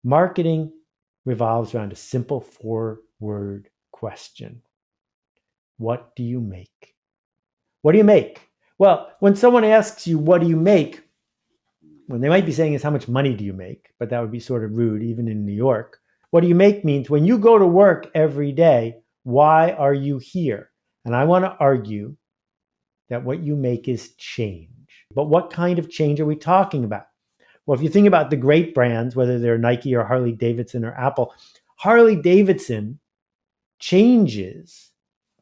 Marketing revolves around a simple 4-word question. What do you make? What do you make? Well, when someone asks you, what do you make? What they might be saying is, how much money do you make? But that would be sort of rude, even in New York. What do you make means when you go to work every day, why are you here? And I want to argue that what you make is change. But what kind of change are we talking about? Well, if you think about the great brands, whether they're Nike or Harley Davidson or Apple, Harley Davidson changes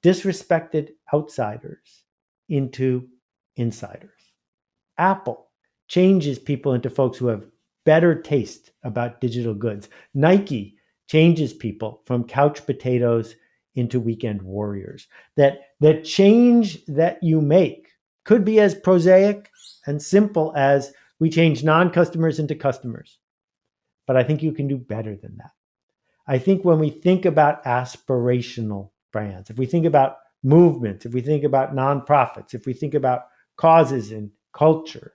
disrespected outsiders into insiders. Apple changes people into folks who have better taste about digital goods. Nike changes people from couch potatoes into weekend warriors. That the change that you make could be as prosaic and simple as we change non-customers into customers. But I think you can do better than that. I think when we think about aspirational brands, if we think about movements, if we think about nonprofits, if we think about causes and culture,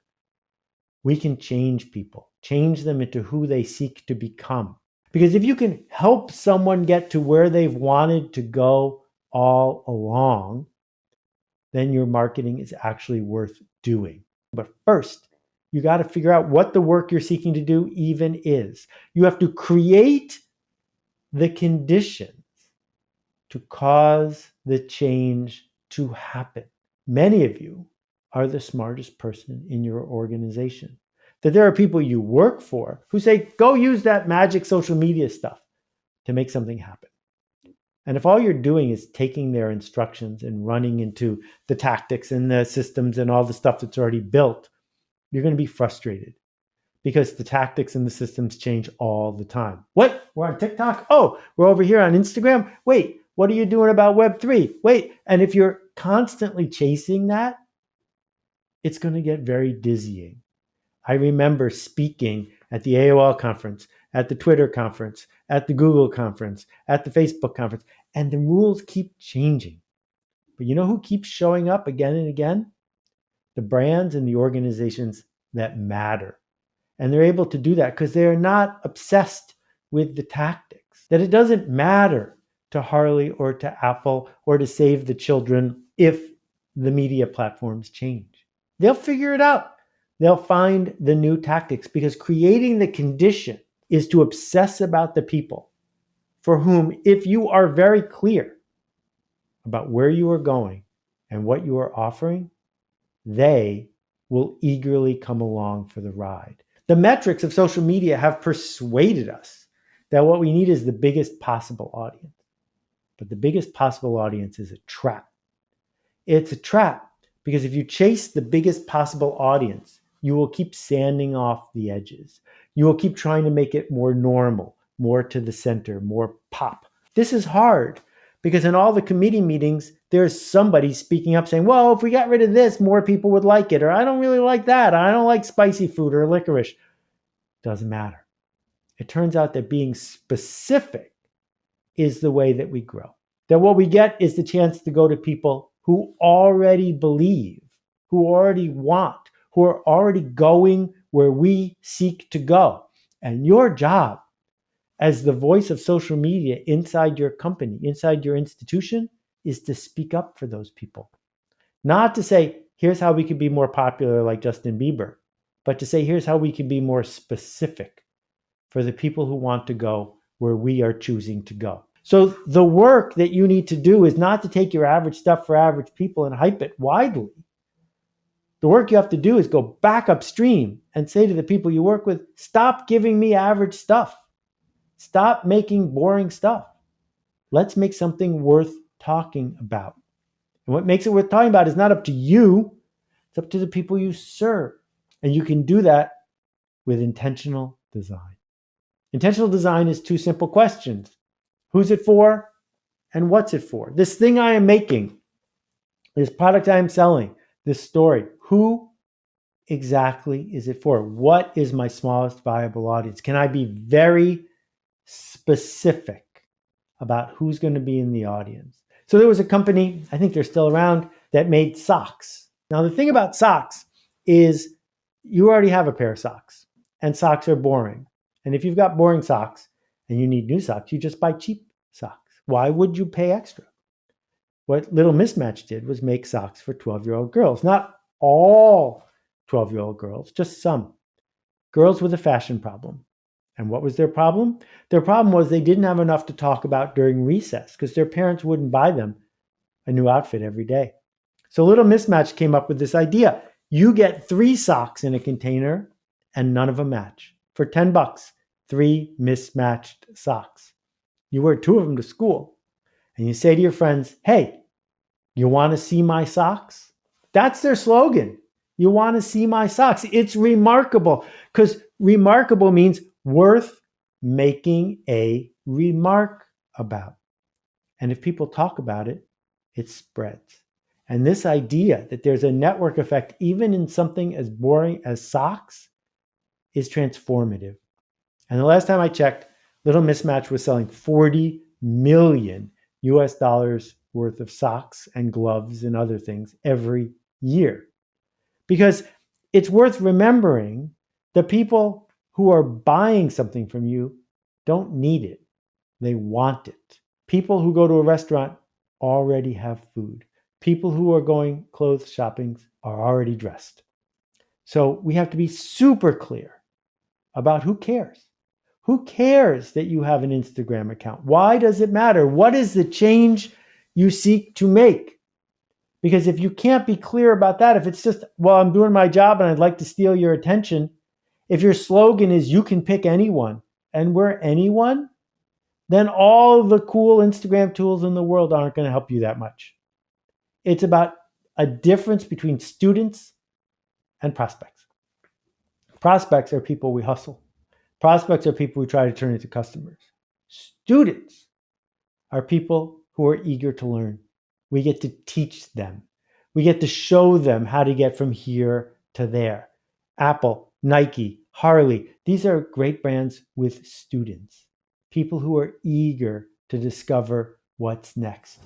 we can change people, change them into who they seek to become. Because if you can help someone get to where they've wanted to go all along, then your marketing is actually worth doing. But first, you got to figure out what the work you're seeking to do even is. You have to create the conditions to cause the change to happen. Many of you are the smartest person in your organization. That there are people you work for who say, go use that magic social media stuff to make something happen. And if all you're doing is taking their instructions and running into the tactics and the systems and all the stuff that's already built, you're going to be frustrated because the tactics and the systems change all the time. What? We're on TikTok? Oh, we're over here on Instagram? Wait, what are you doing about Web3? Wait, and if you're constantly chasing that, it's going to get very dizzying. I remember speaking at the AOL conference, at the Twitter conference, at the Google conference, at the Facebook conference, and the rules keep changing. But you know who keeps showing up again and again? The brands and the organizations that matter. And they're able to do that because they're not obsessed with the tactics. That it doesn't matter to Harley or to Apple or to Save the Children if the media platforms change. They'll figure it out. They'll find the new tactics because creating the condition is to obsess about the people for whom, if you are very clear about where you are going and what you are offering, they will eagerly come along for the ride. The metrics of social media have persuaded us that what we need is the biggest possible audience. But the biggest possible audience is a trap. It's a trap because if you chase the biggest possible audience, you will keep sanding off the edges. You will keep trying to make it more normal, more to the center, more pop. This is hard because in all the committee meetings, there's somebody speaking up saying, well, if we got rid of this, more people would like it. Or I don't really like that. I don't like spicy food or licorice. Doesn't matter. It turns out that being specific is the way that we grow. That what we get is the chance to go to people who already believe, who already want, who are already going where we seek to go. And your job as the voice of social media inside your company, inside your institution, is to speak up for those people. Not to say, here's how we could be more popular like Justin Bieber, but to say, here's how we can be more specific for the people who want to go where we are choosing to go. So the work that you need to do is not to take your average stuff for average people and hype it widely. The work you have to do is go back upstream and say to the people you work with, stop giving me average stuff. Stop making boring stuff. Let's make something worth talking about. And what makes it worth talking about is not up to you, it's up to the people you serve. And you can do that with intentional design. Intentional design is 2 simple questions. Who's it for and what's it for? This thing I am making, this product I am selling, this story, who exactly is it for? What is my smallest viable audience? Can I be very specific about who's going to be in the audience? So there was a company, I think they're still around, that made socks. Now the thing about socks is you already have a pair of socks, and socks are boring. And if you've got boring socks and you need new socks, you just buy cheap socks. Why would you pay extra? What Little Mismatch did was make socks for 12-year-old girls. Not all 12-year-old girls, just some. Girls with a fashion problem. And what was their problem? Their problem was they didn't have enough to talk about during recess because their parents wouldn't buy them a new outfit every day. So Little Mismatch came up with this idea. You get 3 socks in a container and none of them match. For $10, 3 mismatched socks. You wear 2 of them to school. And you say to your friends, hey, you want to see my socks? That's their slogan. You want to see my socks. It's remarkable because remarkable means worth making a remark about. And if people talk about it, it spreads. And this idea that there's a network effect, even in something as boring as socks, is transformative. And the last time I checked, Little Mismatch was selling 40 million US dollars worth of socks and gloves and other things every year. Because it's worth remembering the people who are buying something from you don't need it. They want it. People who go to a restaurant already have food. People who are going clothes shopping are already dressed. So we have to be super clear about who cares. Who cares that you have an Instagram account? Why does it matter? What is the change you seek to make? Because if you can't be clear about that, if it's just, well, I'm doing my job and I'd like to steal your attention, if your slogan is you can pick anyone and we're anyone, then all the cool Instagram tools in the world aren't going to help you that much. It's about a difference between students and prospects. Prospects are people we hustle. Prospects are people we try to turn into customers. Students are people who are eager to learn. We get to teach them. We get to show them how to get from here to there. Apple, Nike, Harley, these are great brands with students. People who are eager to discover what's next.